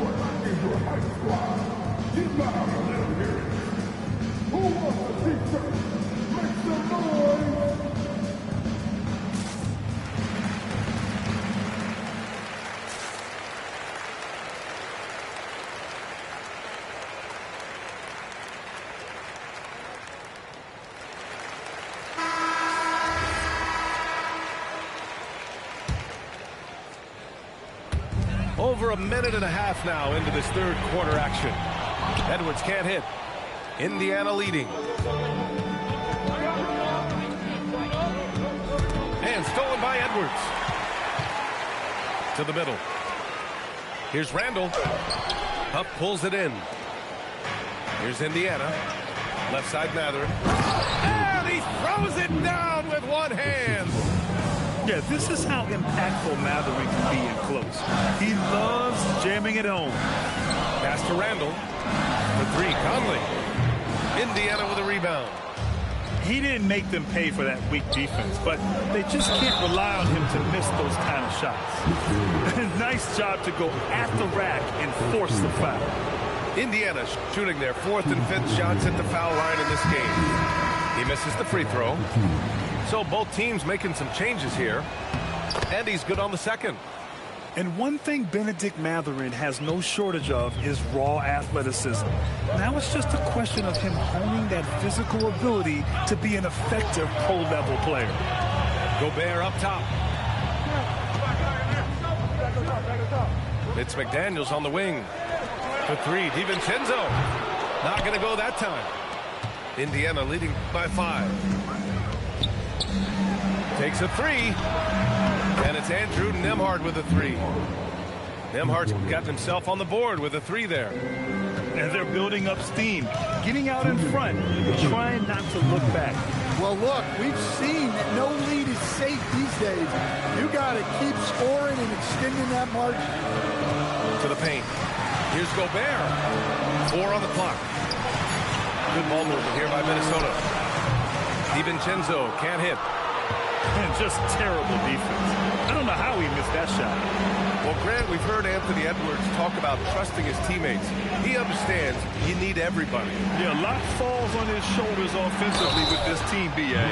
H: Over a minute and a half now into this third quarter action. Edwards can't hit. Indiana leading. And stolen by Edwards. to the middle. Here's Randall. Huff pulls it in. Here's Indiana. Left side Mathurin. And he throws it down with one hand.
I: Yeah, this is how impactful Mathurin can be in close. He loves jamming it home.
H: Pass to Randall. For three, Conley. Indiana with a rebound.
I: He didn't make them pay for that weak defense, but they just can't rely on him to miss those kind of shots. Nice job to go at the rack and force the foul.
H: Indiana shooting their 4th and 5th shots at the foul line in this game. He misses the free throw. So both teams making some changes here. And he's good on the second.
I: And one thing Bennedict Mathurin has no shortage of is raw athleticism. Now it's just a question of him honing that physical ability to be an effective pro-level player.
H: Gobert up top. It's McDaniels on the wing. For three, DiVincenzo. Not going to go that time. Indiana leading by 5. Takes a three. And it's Andrew Nembhard with a three. Nembhard's got himself on the board with a three there.
I: And they're building up steam, getting out in front, trying not to look back.
J: Well, look, we've seen that no lead is safe these days. You got to keep scoring and extending that margin.
H: To the paint. Here's Gobert. 4 on the clock. Good ball movement here by Minnesota. DiVincenzo can't hit.
I: And just terrible defense. I don't know how he missed that shot.
H: Well, Grant, we've heard Anthony Edwards talk about trusting his teammates. He understands you need everybody.
I: Yeah, a lot falls on his shoulders offensively with this team, B.A.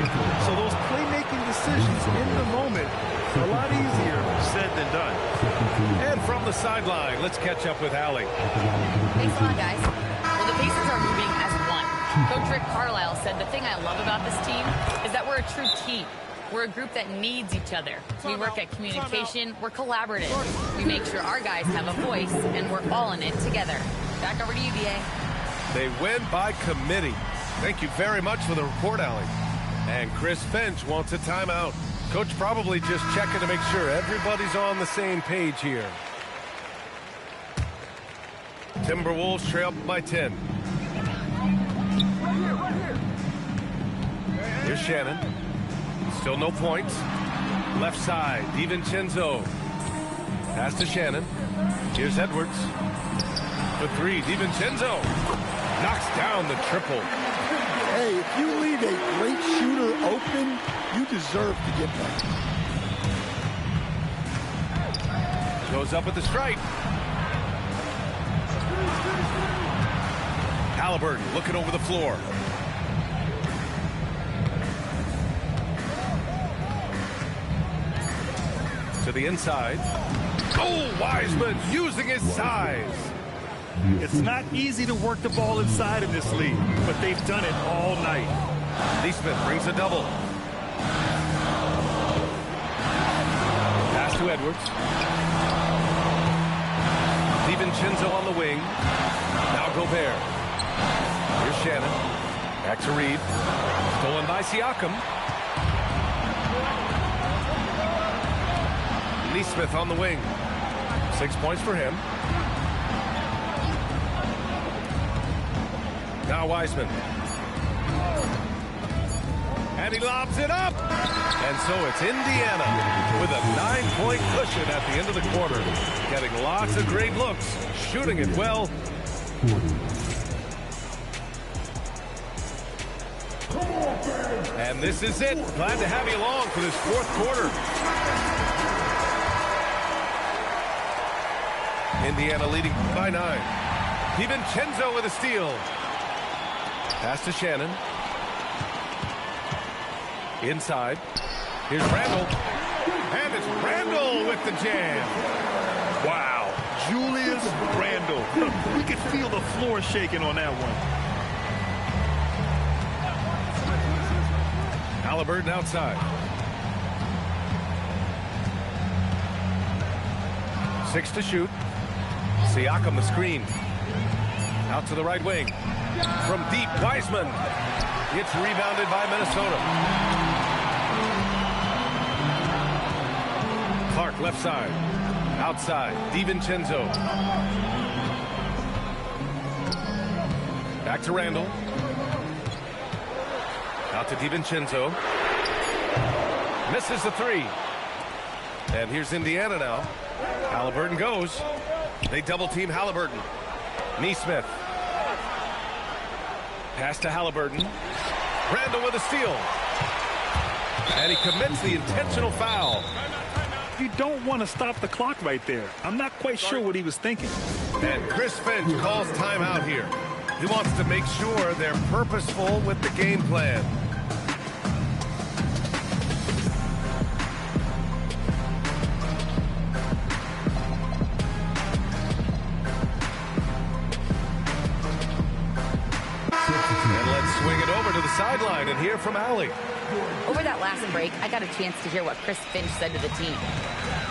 I: So those playmaking decisions in the moment, a lot easier said than done.
H: And from the sideline, let's catch up with Allie.
D: Thanks a lot, guys. Well, the Pacers are moving as one. Coach Rick Carlisle said the thing I love about this team is that we're a true team. We're a group that needs each other. We work at communication. We're collaborative. We make sure our guys have a voice, and we're all in it together. Back over to you, B.A.
H: They win by committee. Thank you very much for the report, Allie. And Chris Finch wants a timeout. Coach probably just checking to make sure everybody's on the same page here. Timberwolves trail by 10. Here's Shannon. Still no points. Left side, DiVincenzo. Pass to Shannon. Here's Edwards. For three, DiVincenzo. Knocks down the triple.
J: Hey, if you leave a great shooter open, you deserve to get that.
H: Goes up with the stripe. Halliburton looking over the floor. To the inside. Oh, Wiseman using his size.
I: It's not easy to work the ball inside in this league, but they've done it all night.
H: Neesmith brings a double. Pass to Edwards. DiVincenzo on the wing. Now Gobert. Here's Shannon. Back to Reed. Stolen by Siakam. Neesmith on the wing. 6 points for him. Now Wiseman. And he lobs it up. And so it's Indiana with a 9-point cushion at the end of the quarter. Getting lots of great looks. Shooting it well. And this is it. Glad to have you along for this 4th quarter. Indiana leading by 9. DiVincenzo with a steal. Pass to Shannon. Inside. Here's Randall. And it's Randall with the jam.
I: Wow. Julius Randall. We could feel the floor shaking on that one.
H: Halliburton outside. 6 to shoot. Siakam the screen. Out to the right wing. From deep, Wiseman. It's rebounded by Minnesota. Clark left side. Outside, DiVincenzo. Back to Randall. Out to DiVincenzo. Misses the three. And here's Indiana now. Halliburton goes. They double team Halliburton. Nesmith. Pass to Halliburton. Randall with a steal. And he commits the intentional foul.
I: You don't want to stop the clock right there. I'm not quite sure what he was thinking.
H: And Chris Finch calls timeout here. He wants to make sure they're purposeful with the game plan. And let's swing it over to the sideline and hear from Allie.
D: Over that last break, I got a chance to hear what Chris Finch said to the team.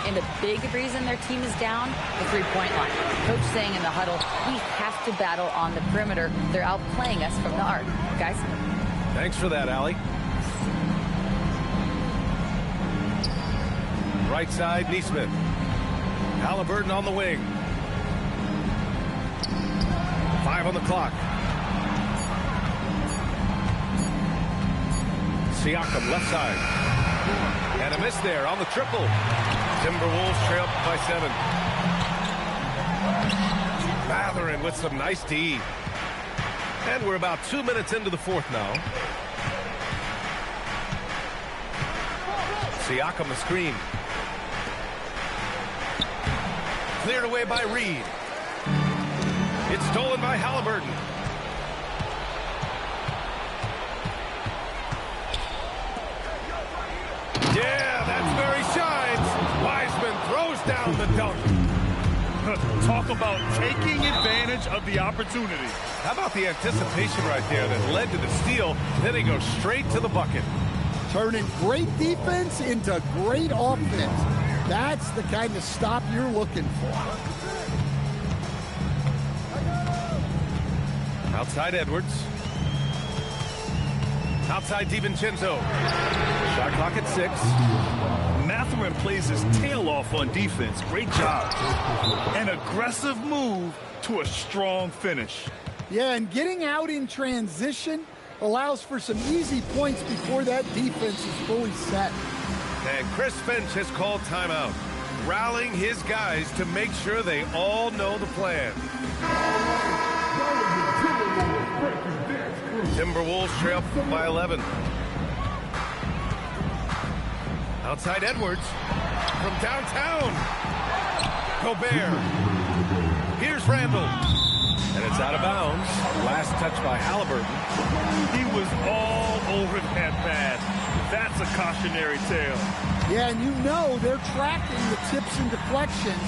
D: And the big reason their team is down, the three-point line. Coach saying in the huddle, we have to battle on the perimeter. They're outplaying us from the arc. Guys?
H: Thanks for that, Allie. Right side, Nesmith. Halliburton on the wing. 5 on the clock. Siakam, left side. And a miss there on the triple. Timberwolves trail by 7. Mathurin with some nice D. And we're about 2 minutes into the fourth now. Siakam, the screen. Cleared away by Reed. It's stolen by Halliburton. Yeah, that's where he shines. Wiseman throws down the dunk.
I: Talk about taking advantage of the opportunity.
H: How about the anticipation right there that led to the steal? Then he goes straight to the bucket.
J: Turning great defense into great offense. That's the kind of stop you're looking for.
H: Outside Edwards. Outside DiVincenzo. Shot clock at 6.
I: Mathurin plays his tail off on defense. Great job. An aggressive move to a strong finish.
J: Yeah, and getting out in transition allows for some easy points before that defense is fully set.
H: And Chris Finch has called timeout, rallying his guys to make sure they all know the plan. Timberwolves trail by 11. Outside Edwards from downtown. Gobert. Here's Randall. And it's out of bounds. Last touch by Halliburton.
I: He was all over that pass. That's a cautionary tale.
J: Yeah, and you know they're tracking the tips and deflections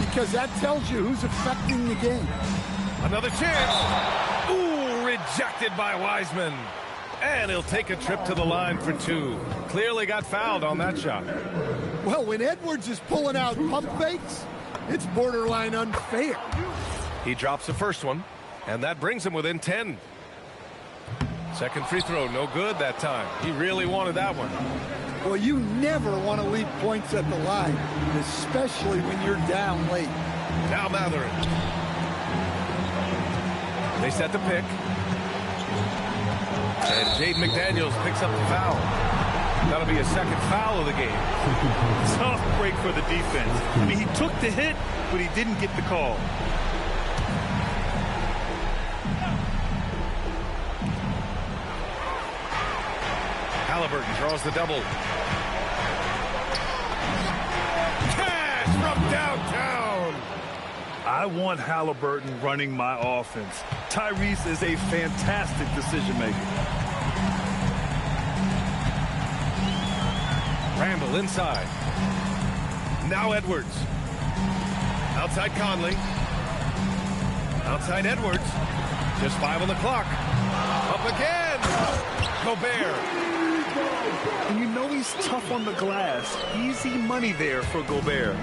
J: because that tells you who's affecting the game.
H: Another chance. Ooh, rejected by Wiseman. And he'll take a trip to the line for 2. Clearly got fouled on that shot.
J: Well, when Edwards is pulling out pump fakes, it's borderline unfair.
H: He drops the first one, and that brings him within 10. Second free throw, no good that time. He really wanted that one.
J: Well, you never want to leave points at the line, especially when you're down late.
H: Now Mathurin. They set the pick. And Jaden McDaniels picks up the foul. That'll be a second foul of the game.
I: Tough break for the defense. I mean, he took the hit, but he didn't get the call.
H: Halliburton draws the double. Cash from downtown.
I: I want Halliburton running my offense. Tyrese is a fantastic decision maker.
H: Randall inside. Now Edwards. Outside Conley. Outside Edwards. Just 5 on the clock. Up again. Gobert.
I: And you know he's tough on the glass. Easy money there for Gobert.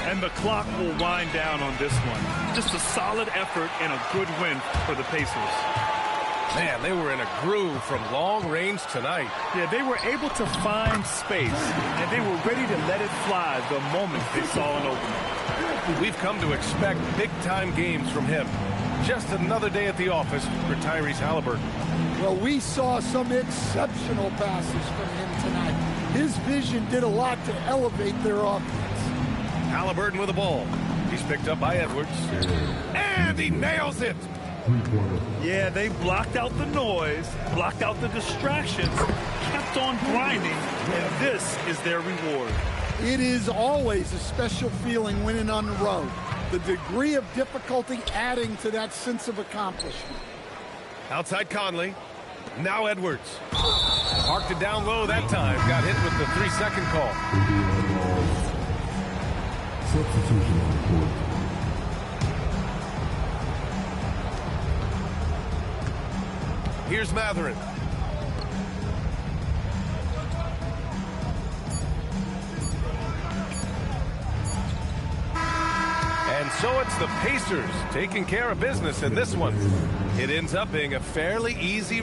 I: And the clock will wind down on this one. Just a solid effort and a good win for the Pacers.
H: Man, they were in a groove from long range tonight.
I: Yeah, they were able to find space, and they were ready to let it fly the moment they saw an opening.
H: We've come to expect big-time games from him. Just another day at the office for Tyrese Halliburton.
J: Well, we saw some exceptional passes from him tonight. His vision did a lot to elevate their offense.
H: Halliburton with the ball. He's picked up by Edwards. And he nails it!
I: Yeah, they blocked out the noise, blocked out the distractions, kept on grinding, and this is their reward.
J: It is always a special feeling winning on the road. The degree of difficulty adding to that sense of accomplishment.
H: Outside Conley. Now Edwards. Parked it down low that time. Got hit with the 3-second call.
E: Substitution on the court.
H: Here's Mathurin. And so it's the Pacers taking care of business in this one. It ends up being a fairly easy